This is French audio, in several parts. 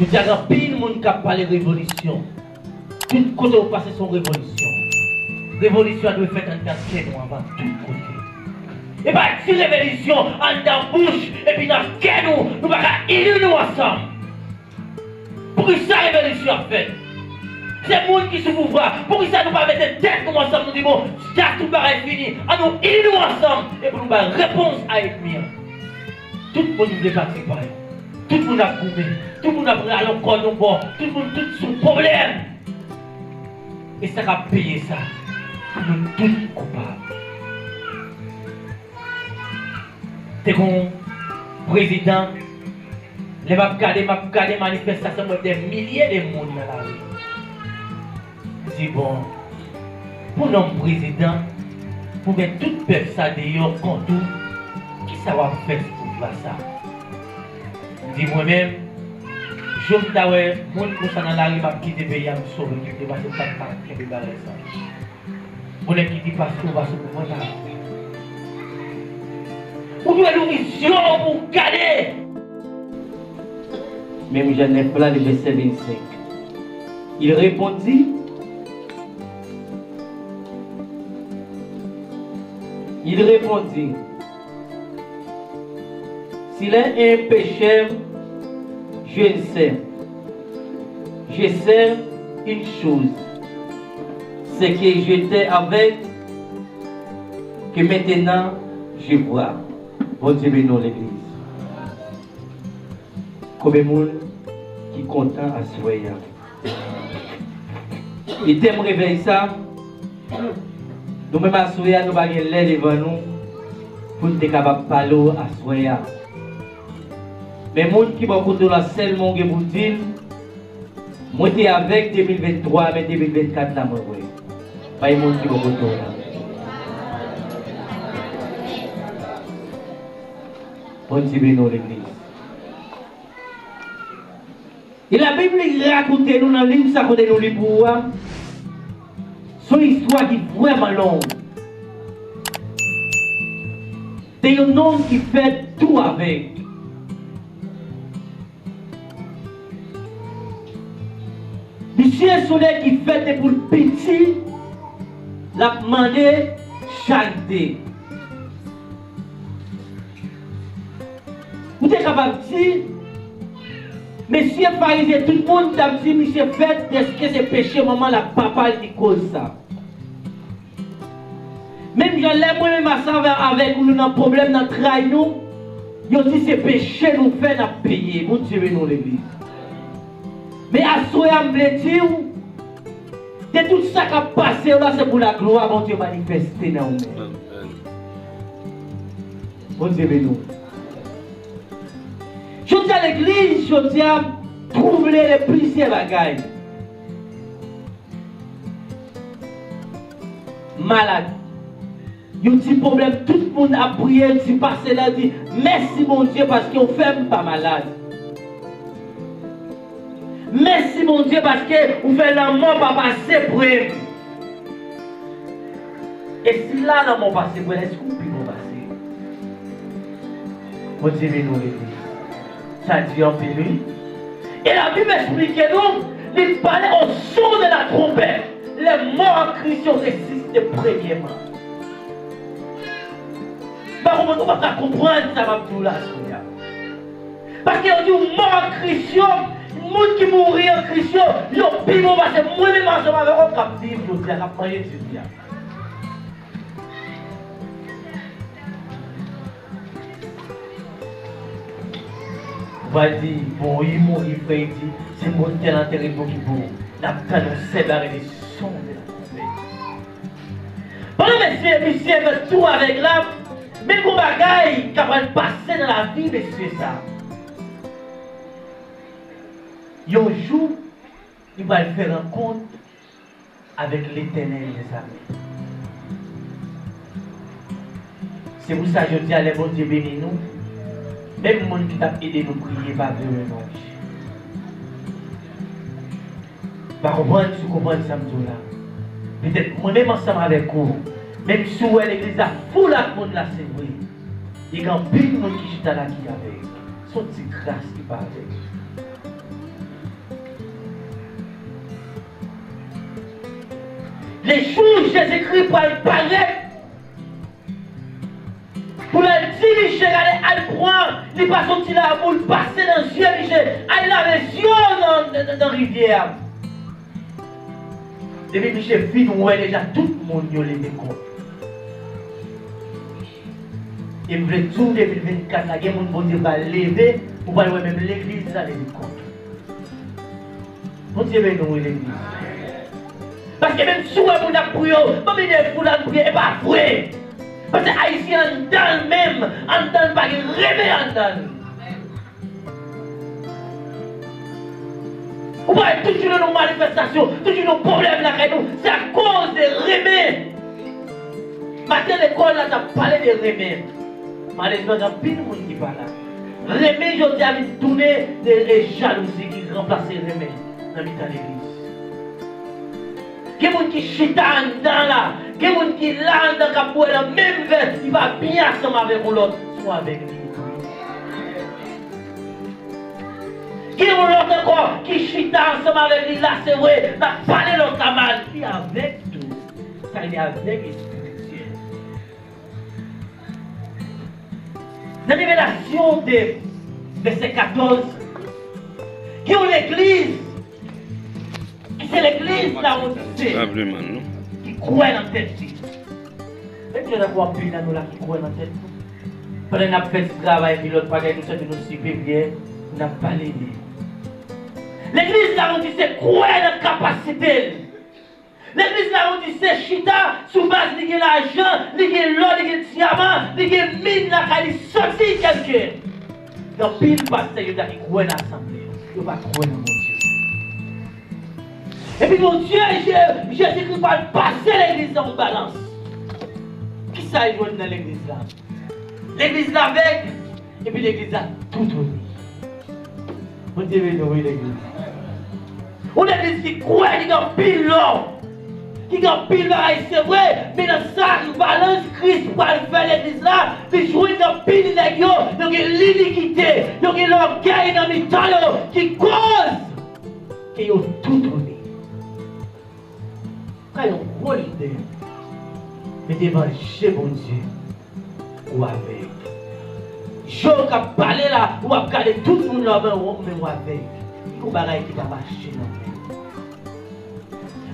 Je dis à pile monde qui a parlé de révolution. Tout côté où passe son révolution. Révolution doit faire un casquet avant tout côté. Et pas si révolution en dans bouche et puis dans quai nous va unir nous ensemble. Pour que ça révolution a fait. C'est le monde qui se pouvoir. Pour que ça nous pas mettre tête comme ensemble nous dit bon, ça tout pareil fini. À nous unir nous ensemble et pour nous avoir réponse à l'ennemi. Tout le monde nous départit pareil. Tout le monde a coupé. Tout le monde a pris à l'encore nous bon. Tout le monde tout son problème. Et ça va payer ça. Nous tous coupables. C'est qu'on président, les m'a regardé manifestation des milliers de monde dans la rue. Je dis bon, pour notre président, pour mettre tout le peuple ça dehors contre tout, qui ça va faire pour faire ça? Je dis moi-même, je me dis, mon conseil dans la rue m'a quitté le pays à me sauver, je ne vais pas faire de barrer ça. Mon équipe dit parce qu'on va se pouvoir là. Vous devez nous mission pour garder. Même Genève là, le verset 25. Il répondit. S'il est un pécheur, je le sais. Je sais une chose. C'est que j'étais avec, que maintenant je vois. Bon Dieu bénisse l'église. Combien de monde qui est content à ce soir. Il t'aime réveiller ça. Nous-mêmes à ce soir, nous avons l'air devant nous pour nous être capables de parler à ce soir. Mais les gens qui vont écouter la seule monde que vous dites, moi j'étais avec 2023, mais 2024 là, moi. Pas les gens qui vont écouter là. Bon Dieu bénisse l'église. Et la Bible raconte nous dans le livre, ça nous lit pour voir. C'est une histoire qui est vraiment longue. C'est un homme qui fait tout avec. Monsieur Soleil qui fait pour le petit, la demandé chanter. Vous êtes capable de dire, monsieur pharisien, tout le monde a dit, monsieur fait, est-ce que c'est péché, maman, la papa qui cause ça? Même je l'aime moi-même à ça avec nous, dans le problème, dans le travail, nous, ils dit c'est péché, nous fait, nous payer. Bon Dieu, nous l'église. Mais à ce moment-là, je me dire, c'est tout ça qui a passé là, c'est pour la gloire, bon Dieu, manifester dans nous. Bon Dieu, nous. Je dis à l'église, je dis à troubler les plusieurs bagailles. Malade. Il y a un petit problème, tout le monde a prié, si passé là, dit merci mon Dieu parce qu'on ne fait pas malade. Merci mon Dieu parce que vous faites la mort pas passer pour eux. Et si là, la mort passe pour eux, est-ce que vous pouvez passer? Bon Dieu, nous l'église. Ça dit en pénurie. Et la Bible explique nous, il parlait au son de la trompette. Les morts en Christ résistent premièrement. Par contre, on ne va pas comprendre ça, là. Parce qu'on dit mort en Christ, le monde qui mourit en Christ, ils ont pire, parce que moi-même, je vais pas vivre, je vais pas manger du bien. Va dire, bon, il mourit, il dit, c'est mon tel enterré pour qui vous. La peine, on sait la réduction de la trompette. Pendant que monsieur fait tout avec l'âme, mais qu'on bagaille qui va passer dans la vie, c'est ça. Il y a un jour, il va faire rencontre avec l'Éternel, les amis. C'est pour ça que je dis à les bon Dieu bénis nous. Même le monde qui t'a aidé nous prier, pas vraiment. Pas comprendre, si vous comprenez ça, là. Peut-être moi-même ensemble avec vous, même si vous l'église a fou la monde là, c'est vrai. Il y a un peu de monde qui est là qui avec. Son petit grâce qui parle avec. Les jours Jésus-Christ pour paraître. Pour le dire, Michel, allez prendre, il pas sorti là pour le passer dans les yeux, Michel. Allez laver les yeux dans la rivière. Depuis Michel fit, on voit déjà tout le monde les découvre. Et vous voulez tout 2024, là, il y a des gens qui vont lever, pour voir même l'église là, les découvre. Bon Dieu, nous l'église. Parce que même si on a prié, on a prié, et pas vrai. Parce que les Haïtiens dans même, en dans pas rêver en dans. Vous voyez toujours nos manifestations, toujours nos problèmes là, c'est à cause des remèdes. Matin l'école là, t'as parlé des remèdes. Malheureusement, il y a plus de monde qui parle là. Remèdes, je dis à tourner des jalousies qui remplacent les remèdes dans l'église. Il y a des gens qui chita en dedans là. Il y a des gens qui là dans la pour la même verre. Il va bien ensemble avec l'autre. Soit avec lui. Il y a des gens encore qui chita ensemble avec lui. Là c'est vrai. Il va parler l'autre la mal. Il est avec tout. Ça il est avec les spirituels. La révélation de verset 14. Qui est l'église. C'est l'église là où c'est. Qui croit dans la tête. Est-ce que nous avons plus dans nous là qui croit dans la tête? Pendant qu'on a fait ce travail, puis l'autre part nous sommes nous supérieurs, nous n'avons pas l'aider. L'église là où c'est croire dans la capacité. L'église là où c'est chita sous base de l'argent, de l'or, de diamant, de mine là qui sorti quelqu'un. Dans pile pasteur qui croit dans l'assemblée. Il ne va pas croire dans mon Dieu. Et puis mon Dieu, Jésus-Christ va passer l'église en balance. Qui ça est dans l'église là? L'église là avec, et puis l'église là tout remis. Mon Dieu, nous l'église. On a l'église qui croit, qui a pile l'or, qui a pile l'or, c'est vrai, mais dans ça, il balance Christ pour faire l'église là, puis jouer dans pile l'ego, donc l'iniquité, donc l'orgueil dans le temps qui cause, qui ont tout remis. Quand on voit l'idée, mais devant chez bon Dieu, ou avec. Je vais parler là, ou à regarder tout le monde là, mais ou avec. Il y a un bagage qui va marcher.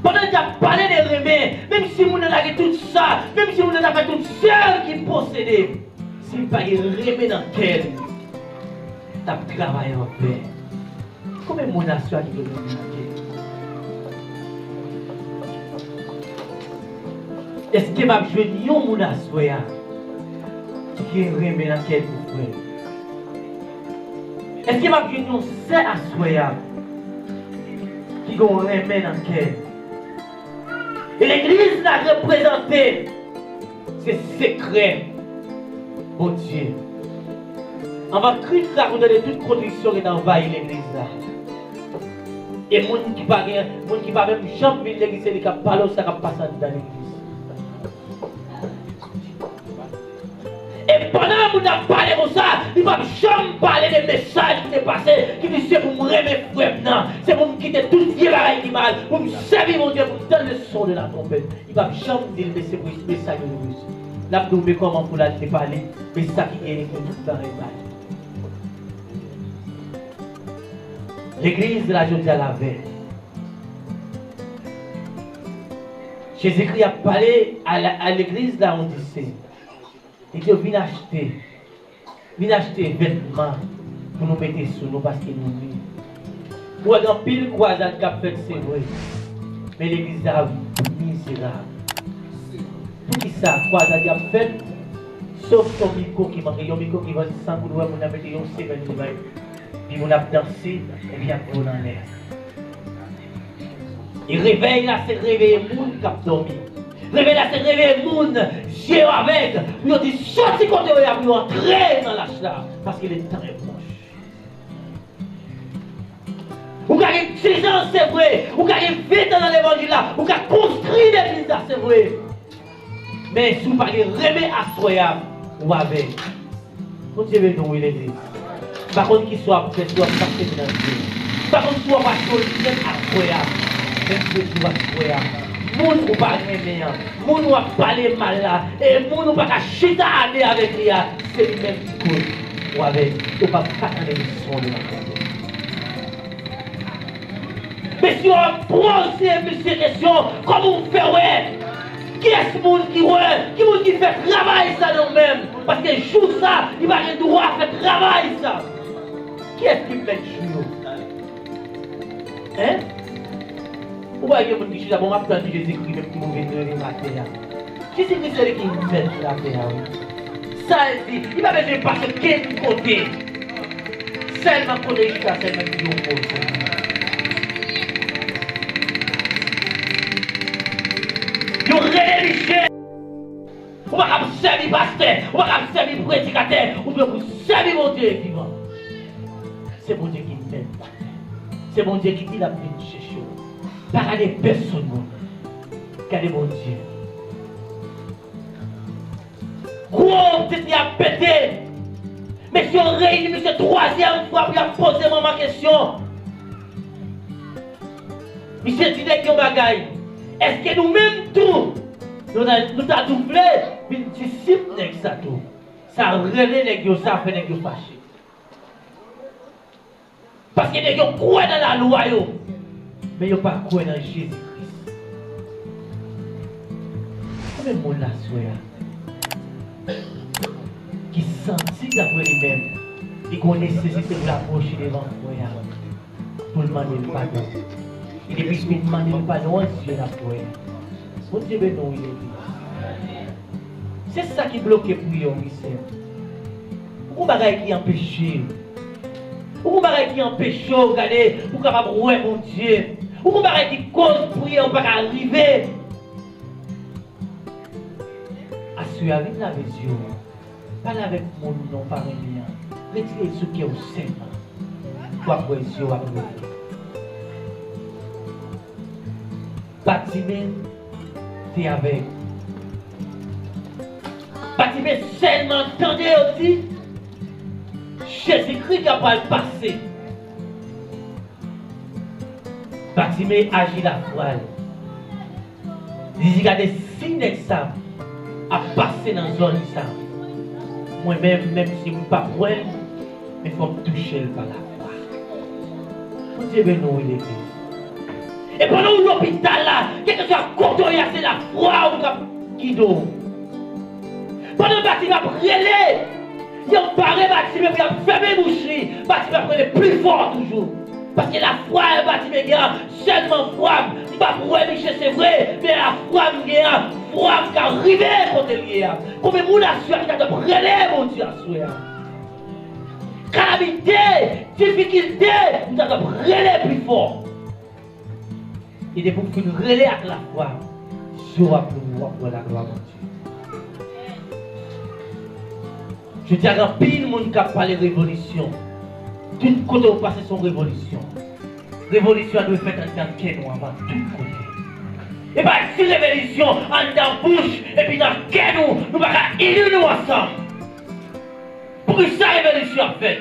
Pendant que tu as parlé des remèdes, même si on a fait tout ça, même si on a fait tout seul qui possédait, s'il n'y a pas de remède dans le cœur, tu as travaillé en paix. Combien de monde a su à qui dans le cœur? Est-ce que ma jeune yon moun assoya qui est remis dans quel frère? Est-ce que ma jeune yon sait assoya qui est remis dans quel? Et l'église l'a représenté ces secrets, mon Dieu. On va crier ça pour donner toute condition qui envahit l'église là. Et les gens qui ne va même jamais venir l'église, ils ne vont pas parler ça qui passe dans l'église. Et pendant que nous avons parlé comme ça, il ne va jamais parler des messages qui sont passés, qui disent c'est pour me remettre frère, c'est pour me quitter tout vieux bagaille qui mal, pour me servir mon Dieu, pour me donner le son de la trompette. Il ne va jamais dire mais c'est pour le message de Dieu. Là, nous avons comment pour la parler, mais c'est ça qui est tout dans les balles. L'église de la journée à la veille. Jésus-Christ a parlé à l'église là, on dit c'est. Et que viens acheter vêtements pour nous mettre sur nous parce que nous vivons. Ou dans pile croisade qui a fait, c'est vrai. Mais l'église est misérable. Pour qui ça, croisade qui a fait, sauf son micro qui manque, un micro qui va 100 coups de on a mis un séven de bain. Puis on a dansé et bien on en l'air. Et réveil là, c'est réveiller le monde qui a dormi. Réveil là, c'est réveiller le monde. Dieu avec, nous avons dit sorti côté où nous entrer dans l'âge là, parce que le temps est proche. Vous avez 6 ans, c'est vrai. Vous avez 20 ans dans l'évangile là. Vous avez construit l'église là, c'est vrai. Mais si vous parlez remet à soya ou avec, vous devez nous l'église. Par contre, qu'il soit fait, soit passé dans le Dieu. Par contre, soit pas chose, même à soya, même si tu vas soya. Moun ou pas aimer, moun ou parler mal là, et moun ou pas chita aller avec lui, c'est lui même qui cause. Ou avec, ou pas attendre les leçons de la vie. Mais si on pose monsieur question, comment on fait ouais? Qui est ce monde qui fait travail ça nous-mêmes? Parce que jour ça, il va avoir le droit à faire travail ça. Qui est-ce qui fait jour? Hein? Ou bien il y a des gens qui disent, bon, après Jésus-Christ, même qui vont venir les matin. Jésus-Christ, c'est lui qui fait la paix. Ça, il va venir passer de quel côté? Seulement côté jusqu'à seulement qui oppose. Ils ont religieux. On va servir pasteur, on va servir prédicateur, on va servir mon Dieu vivant. C'est mon Dieu qui m'aime. C'est mon Dieu qui dit la vie chercher. Par les personnes, regardez mon Dieu. Gros, c'est à péter. Mais si on réunit, c'est troisième fois pour poser ma question. Monsieur dit que bagaille. Est-ce que nous-mêmes tout, nous avons doublé une disciple avec ça tout? Ça relève les gens, ça fait les gens fâchés. Parce que les gens croient dans la loi, mais ils ne pas croient dans Jésus-Christ. Combien de monde là, qui sentit d'après lui-même, il a nécessité de l'approcher devant le pour demander le pardon. Il est plus que demander le pardon, Dieu l'a prié. Mon Dieu, non, il est dit. C'est ça qui bloque pour lui, Michel. Pourquoi bagaille qui empêche? Pourquoi bagaille qui empêche, regardez, pour capable de voir mon Dieu? Pourquoi bagaille qui cause pour lui, on ne peut pas arriver? Assurez-vous avec Dieu. Parle avec mon nom, pas avec bien. Retirez ce qui est au sein. Pour après Dieu à vous. Bâtiment, tu es avec. Bâtiment seulement entendez aussi. Jésus-Christ qui a pas le passé. Bâtiment agit la foi. Il y a des signes d'examen à passer dans la zone ça. Moi-même, même si je ne suis pas prêt, il faut toucher par la foi. Mon Dieu, nous, il est. Et pendant l'hôpital là, quelque chose à côtoyer, c'est la foi qui dort. Pendant le bâtiment brûlé, il y a un barré bâtiment qui a fermé le boucherie, le bâtiment brûlé plus fort toujours. Parce que la foi est un bâtiment qui a seulement foi, je ne pas pour c'est vrai, mais la foi qui a foi qui arrive contre lui. Combien de monde a su qui a brûlé, mon Dieu, à souhait. Calamité, difficulté, nous avons brûlé plus fort. Il est pour nous relayer avec la foi. Je vais pour la gloire de Dieu. Je dis à un pile monde qui a parlé de révolution. Tout côté où passe son révolution. Révolution doit faire en tant que nous avant tout côté. Et bien si révolution en dans bouche et puis dans le nous, nous allons unir nous ensemble. Pour que ça révolution a fait.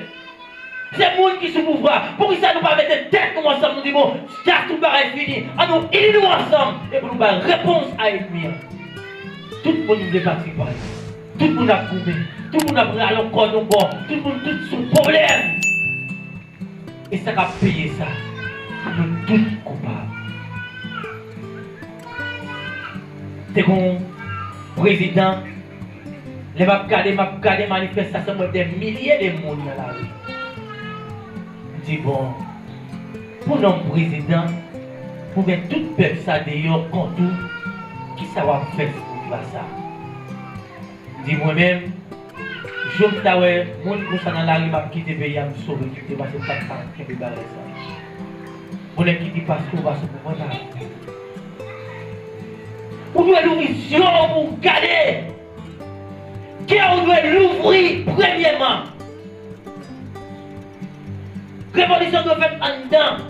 C'est le monde qui se pouvoir. Pour que ça nous pas mettre tête nous ensemble, nous disons, ça tout pareil fini. À nous unir nous ensemble et pour nous avoir réponse à l'ennemi. Tout le monde nous partir par tout le monde a coupé. Tout le monde a pris à l'encore de bord. Tout le monde tout son problème. Et ça a payé ça. Nous tous coupables. C'est comme président. Les m'a regardé manifestation des milliers de monde dans la rue. Je dis bon, pour notre président, pour mettre tout le peuple ça d'ailleurs contre qui ça va faire pour ça. Je dis moi-même, je me dis ouais, mon pour ça dans la rue m'a quitté le pays à me sauver, quitter parce que pas de temps qui peut barrer ça. Pour les quitter parce qu'on va se pouvoir. Vous devez nous mission pour garder. Qu'on doit l'ouvrir premièrement. Révolution doit faire en dedans.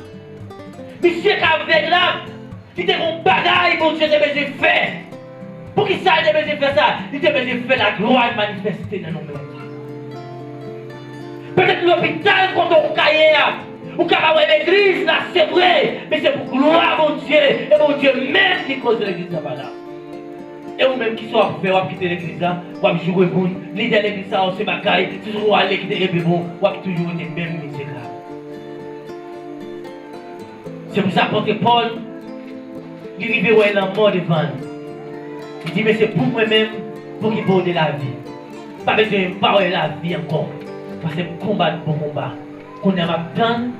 Monsieur Caveg là, il était mon bagaille, mon Dieu, il devait faire. Pour qui ça, il devait faire ça? Il devait faire la gloire manifester dans nos mains. Peut-être l'hôpital, quand on cahier, Ou capable l'église là, c'est vrai, mais c'est pour gloire mon Dieu, et mon Dieu même qui cause l'église là là. Et vous même qui sont fait, vous quitter l'église là, vous jouer bon, l'idée de l'église là, c'est bagaille, si vous allez quitter et bon, vous toujours été même misérable. C'est pour ça que Paul, il arrive où il est mort devant. Il dit, mais c'est pour moi-même, pour qu'il borde la vie. Pas besoin de parler la vie encore. Parce que combat de bon combat. Qu'on a ma pleine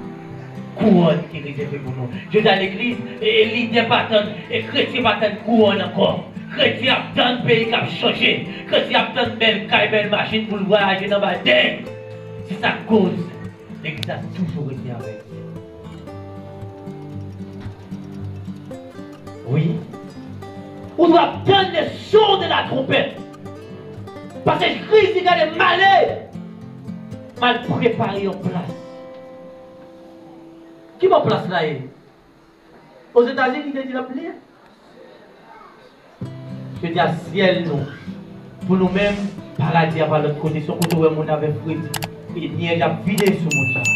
couronne qui est réservée pour nous. Je dis à l'église, et l'idée pas tant, et chrétien pas tant couronne encore. Chrétien a tant de pays qui a changé. Chrétien a tant de belles machines pour voyager dans ma tête. C'est sa cause. L'église a toujours été avec. Oui. On doit prendre les sons de la trompette. Parce que Christ, il a des malais mal préparés en place. Qui va en place là? Aux États-Unis, il a dit la prière. Je dis à ciel, nous. Pour nous-mêmes, paradis à l'autre côté, son côté où on avait fruit. Il n'y a vidé sur mon temps.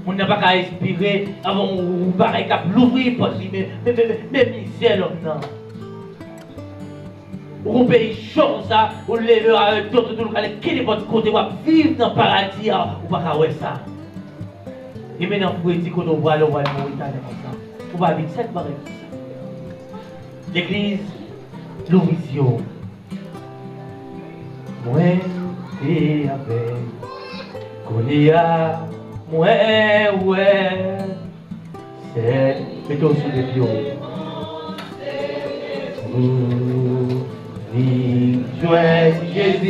On n'a pas qu'à respirer avant ou pareil qu'à l'ouvrir pour dire mais misère là. Au pays chaud ça, on lève à d'autres tout le qui est votre côté va vivre dans le paradis ou pas qu'à voir ça. Et maintenant vous dire qu'on voit le roi mourir comme ça. On va vivre cette barre. L'église l'horizon. Moi et avec Goliath. Ouais, c'est plutôt sur les pions. Joie, Jésus.